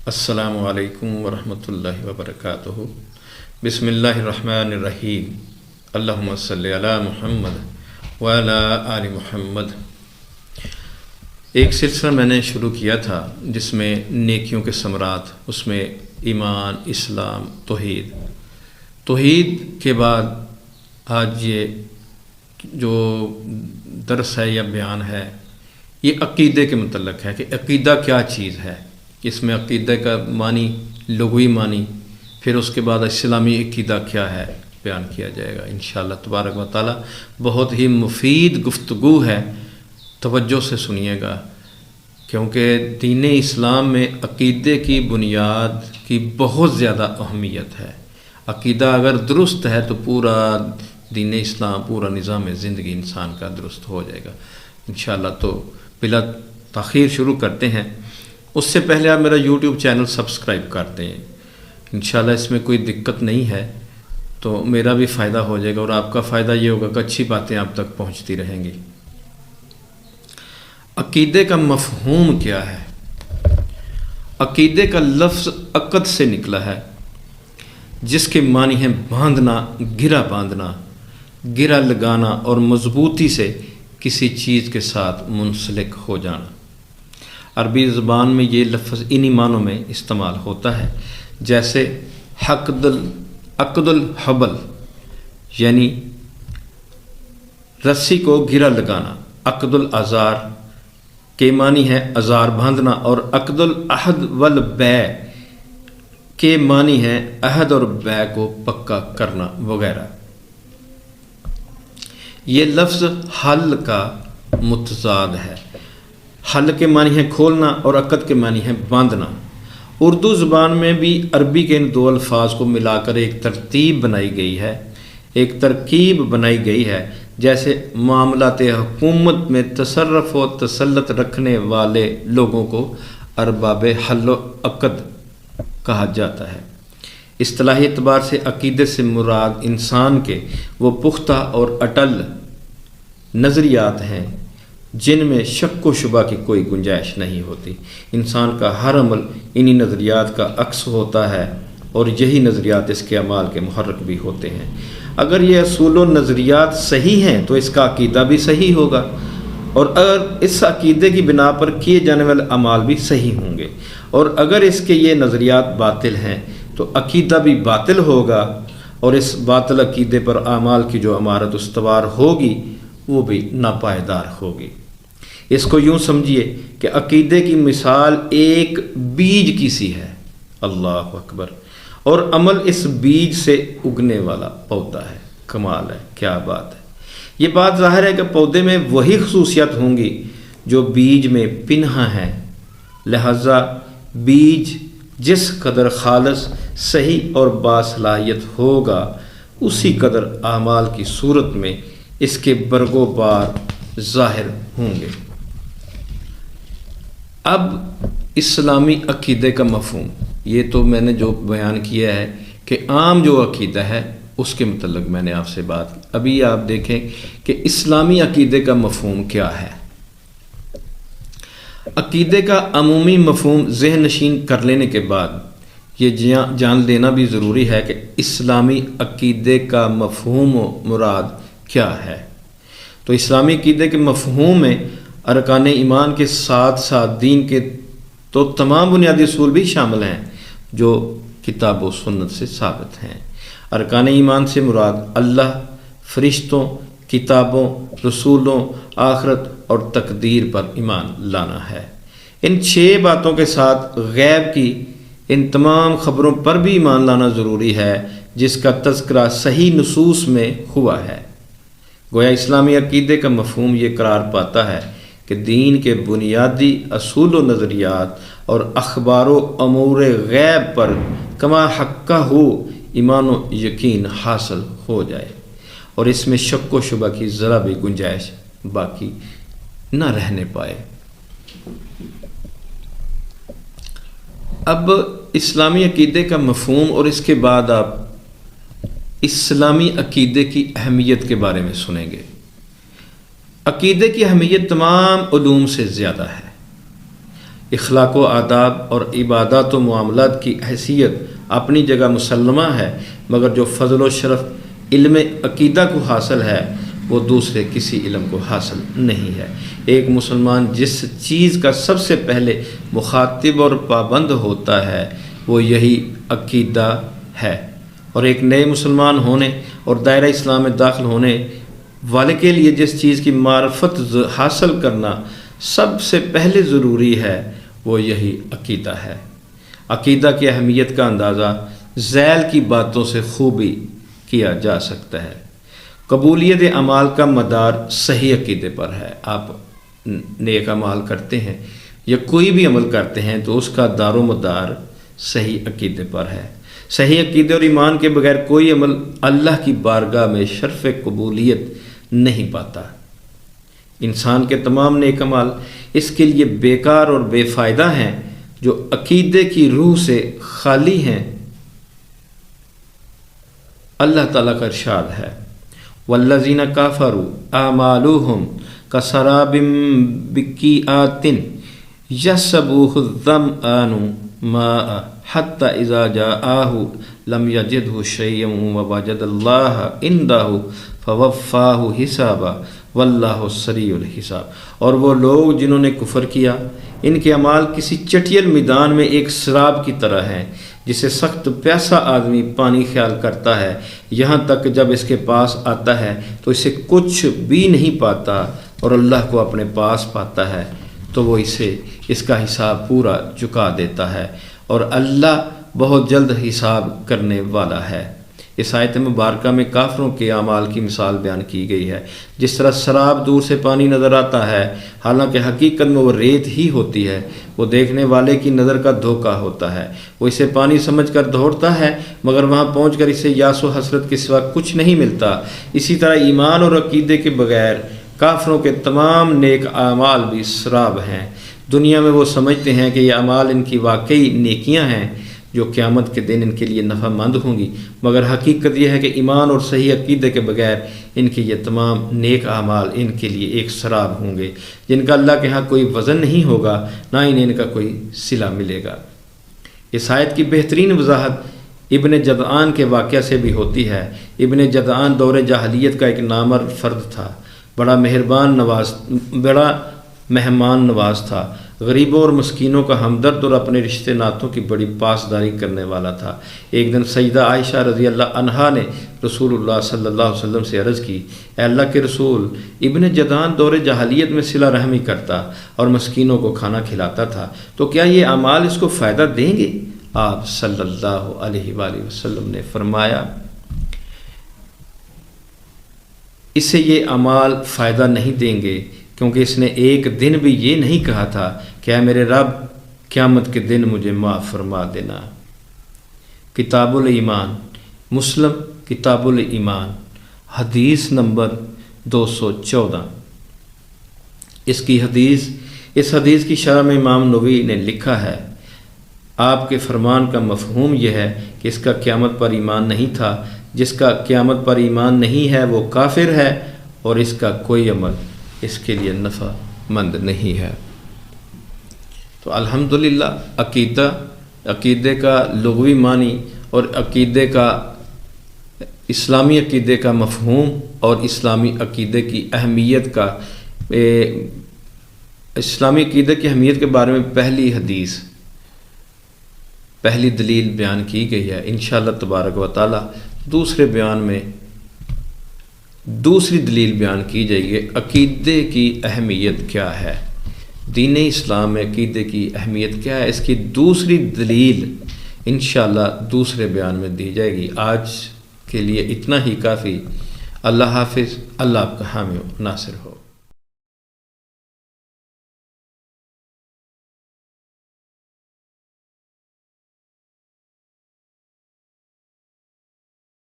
السلام علیکم ورحمۃ اللہ وبرکاتہ۔ بسم اللہ الرحمن الرحیم۔ اللہم صلی علی محمد وعلی آل محمد۔ ایک سلسلہ میں نے شروع کیا تھا جس میں نیکیوں کے ثمرات، اس میں ایمان، اسلام، توحید کے بعد آج یہ جو درس ہے یا بیان ہے یہ عقیدے کے متعلق ہے کہ عقیدہ کیا چیز ہے۔ اس میں عقیدہ کا معنی، لغوی معنی، پھر اس کے بعد اسلامی عقیدہ کیا ہے بیان کیا جائے گا انشاءاللہ تبارک و تعالی۔ بہت ہی مفید گفتگو ہے، توجہ سے سنیے گا، کیونکہ دین اسلام میں عقیدے کی بنیاد کی بہت زیادہ اہمیت ہے۔ عقیدہ اگر درست ہے تو پورا دین اسلام، پورا نظام زندگی انسان کا درست ہو جائے گا انشاءاللہ۔ تو بلا تاخیر شروع کرتے ہیں۔ اس سے پہلے آپ میرا یوٹیوب چینل سبسکرائب کر دیں انشاءاللہ، اس میں کوئی دقت نہیں ہے تو میرا بھی فائدہ ہو جائے گا اور آپ کا فائدہ یہ ہوگا کہ اچھی باتیں آپ تک پہنچتی رہیں گی۔ عقیدے کا مفہوم کیا ہے؟ عقیدے کا لفظ عقد سے نکلا ہے، جس کے معنی ہیں باندھنا، گرہ باندھنا، گرہ لگانا اور مضبوطی سے کسی چیز کے ساتھ منسلک ہو جانا۔ عربی زبان میں یہ لفظ انہی معنوں میں استعمال ہوتا ہے، جیسے عقد الحبل یعنی رسی کو گرہ لگانا، عقد الازار کے معنی ہے ازار باندھنا، اور عقد العہد والبیع کے معنی ہے عہد اور بیع کو پکا کرنا وغیرہ۔ یہ لفظ حل کا متضاد ہے۔ حل کے معنی ہے کھولنا اور عقد کے معنی ہے باندھنا۔ اردو زبان میں بھی عربی کے ان دو الفاظ کو ملا کر ایک ترکیب بنائی گئی ہے، جیسے معاملات حکومت میں تصرف و تسلط رکھنے والے لوگوں کو ارباب حل و عقد کہا جاتا ہے۔ اصطلاحی اعتبار سے عقیدے سے مراد انسان کے وہ پختہ اور اٹل نظریات ہیں جن میں شک و شبہ کی کوئی گنجائش نہیں ہوتی۔ انسان کا ہر عمل انہی نظریات کا عکس ہوتا ہے اور یہی نظریات اس کے اعمال کے محرک بھی ہوتے ہیں۔ اگر یہ اصول و نظریات صحیح ہیں تو اس کا عقیدہ بھی صحیح ہوگا، اور اگر اس عقیدے کی بنا پر کیے جانے والے اعمال بھی صحیح ہوں گے، اور اگر اس کے یہ نظریات باطل ہیں تو عقیدہ بھی باطل ہوگا، اور اس باطل عقیدے پر اعمال کی جو عمارت استوار ہوگی وہ بھی ناپائیدار ہوگی۔ اس کو یوں سمجھیے کہ عقیدے کی مثال ایک بیج کی سی ہے، اللہ اکبر، اور عمل اس بیج سے اگنے والا پودا ہے۔ کمال ہے، کیا بات ہے۔ یہ بات ظاہر ہے کہ پودے میں وہی خصوصیات ہوں گی جو بیج میں پنہاں ہیں، لہذا بیج جس قدر خالص، صحیح اور باصلاحیت ہوگا اسی قدر اعمال کی صورت میں اس کے برگ و بار ظاہر ہوں گے۔ اب اسلامی عقیدے کا مفہوم، یہ تو میں نے جو بیان کیا ہے کہ عام جو عقیدہ ہے اس کے متعلق میں نے آپ سے بات کی۔ ابھی آپ دیکھیں کہ اسلامی عقیدے کا مفہوم کیا ہے۔ عقیدے کا عمومی مفہوم ذہن نشین کر لینے کے بعد یہ جان لینا بھی ضروری ہے کہ اسلامی عقیدے کا مفہوم و مراد کیا ہے۔ تو اسلامی عقیدے کے مفہوم میں ارکان ایمان کے ساتھ ساتھ دین کے تو تمام بنیادی اصول بھی شامل ہیں جو کتاب و سنت سے ثابت ہیں۔ ارکان ایمان سے مراد اللہ، فرشتوں، کتابوں، رسولوں، آخرت اور تقدیر پر ایمان لانا ہے۔ ان 6 باتوں کے ساتھ غیب کی ان تمام خبروں پر بھی ایمان لانا ضروری ہے جس کا تذکرہ صحیح نصوص میں ہوا ہے۔ گویا اسلامی عقیدے کا مفہوم یہ قرار پاتا ہے کہ دین کے بنیادی اصول و نظریات اور اخبار و امور غیب پر کما حقہ ہو ایمان و یقین حاصل ہو جائے، اور اس میں شک و شبہ کی ذرا بھی گنجائش باقی نہ رہنے پائے۔ اب اسلامی عقیدے کا مفہوم اور اس کے بعد آپ اسلامی عقیدے کی اہمیت کے بارے میں سنیں گے۔ عقیدے کی اہمیت تمام علوم سے زیادہ ہے، اخلاق و آداب اور عبادات و معاملات کی حیثیت اپنی جگہ مسلمہ ہے، مگر جو فضل و شرف علم عقیدہ کو حاصل ہے وہ دوسرے کسی علم کو حاصل نہیں ہے۔ ایک مسلمان جس چیز کا سب سے پہلے مخاطب اور پابند ہوتا ہے وہ یہی عقیدہ ہے، اور ایک نئے مسلمان ہونے اور دائرہ اسلام میں داخل ہونے والے کے لیے جس چیز کی معرفت حاصل کرنا سب سے پہلے ضروری ہے وہ یہی عقیدہ ہے۔ عقیدہ کی اہمیت کا اندازہ ذیل کی باتوں سے خوبی کیا جا سکتا ہے۔ قبولیت اعمال کا مدار صحیح عقیدے پر ہے۔ آپ نیک اعمال کرتے ہیں یا کوئی بھی عمل کرتے ہیں تو اس کا دار و مدار صحیح عقیدے پر ہے۔ صحیح عقیدے اور ایمان کے بغیر کوئی عمل اللہ کی بارگاہ میں شرف قبولیت نہیں پاتا۔ انسان کے تمام نیک اعمال اس کے لیے بیکار اور بے فائدہ ہیں جو عقیدے کی روح سے خالی ہیں۔ اللہ تعالیٰ کا ارشاد ہے والذین کفروا اعمالهم کسراب بقیعۃ یحسبہ الظمآن ماء حتی اذا جاءہ لم یجدہ شیئا ووجد اللہ عندہ فوفاہ حسابہ واللہ سریع الحساب۔ اور وہ لوگ جنہوں نے کفر کیا ان کے اعمال کسی چٹیل میدان میں ایک سراب کی طرح ہیں جسے سخت پیاسا آدمی پانی خیال کرتا ہے، یہاں تک جب اس کے پاس آتا ہے تو اسے کچھ بھی نہیں پاتا، اور اللہ کو اپنے پاس پاتا ہے تو وہ اسے اس کا حساب پورا چکا دیتا ہے، اور اللہ بہت جلد حساب کرنے والا ہے۔ اس آیت مبارکہ میں کافروں کے اعمال کی مثال بیان کی گئی ہے۔ جس طرح سراب دور سے پانی نظر آتا ہے حالانکہ حقیقت میں وہ ریت ہی ہوتی ہے، وہ دیکھنے والے کی نظر کا دھوکہ ہوتا ہے، وہ اسے پانی سمجھ کر دوڑتا ہے مگر وہاں پہنچ کر اسے یاس و حسرت کے سوا کچھ نہیں ملتا۔ اسی طرح ایمان اور عقیدے کے بغیر کافروں کے تمام نیک اعمال بھی سراب ہیں۔ دنیا میں وہ سمجھتے ہیں کہ یہ اعمال ان کی واقعی نیکیاں ہیں جو قیامت کے دن ان کے لیے نفع مند ہوں گی، مگر حقیقت یہ ہے کہ ایمان اور صحیح عقیدے کے بغیر ان کے یہ تمام نیک اعمال ان کے لیے ایک سراب ہوں گے جن کا اللہ کے ہاں کوئی وزن نہیں ہوگا، نہ انہیں ان کا کوئی صلہ ملے گا۔ اس آیت کی بہترین وضاحت ابن جدعان کے واقعہ سے بھی ہوتی ہے۔ ابن جدعان دور جاہلیت کا ایک نامور فرد تھا، بڑا مہمان نواز تھا، غریبوں اور مسکینوں کا ہمدرد اور اپنے رشتے ناتوں کی بڑی پاسداری کرنے والا تھا۔ ایک دن سیدہ عائشہ رضی اللہ عنہا نے رسول اللہ صلی اللہ علیہ وسلم سے عرض کی، اے اللہ کے رسول، ابن جدعان دور جاہلیت میں صلہ رحمی کرتا اور مسکینوں کو کھانا کھلاتا تھا، تو کیا یہ اعمال اس کو فائدہ دیں گے؟ آپ صلی اللہ علیہ وآلہ وسلم نے فرمایا اسے یہ اعمال فائدہ نہیں دیں گے، کیونکہ اس نے ایک دن بھی یہ نہیں کہا تھا کہ اے میرے رب قیامت کے دن مجھے معاف فرما دینا۔ کتاب الایمان، مسلم کتاب الایمان، حدیث نمبر 214۔ اس حدیث کی شرح میں امام نووی نے لکھا ہے، آپ کے فرمان کا مفہوم یہ ہے کہ اس کا قیامت پر ایمان نہیں تھا، جس کا قیامت پر ایمان نہیں ہے وہ کافر ہے، اور اس کا کوئی عمل اس کے لیے نفع مند نہیں ہے۔ تو الحمدللہ عقیدے کا لغوی معنی اور اسلامی عقیدے کا مفہوم اور اسلامی عقیدے کی اہمیت کی اہمیت کے بارے میں پہلی دلیل بیان کی گئی ہے۔ انشاءاللہ تبارک و تعالی دوسرے بیان میں دوسری دلیل بیان کی جائے گی، عقیدے کی اہمیت کیا ہے، دین اسلام میں عقیدے کی اہمیت کیا ہے، اس کی دوسری دلیل انشاءاللہ دوسرے بیان میں دی جائے گی۔ آج کے لیے اتنا ہی کافی۔ اللہ حافظ، اللہ آپ کا حامی و ناصر ہو۔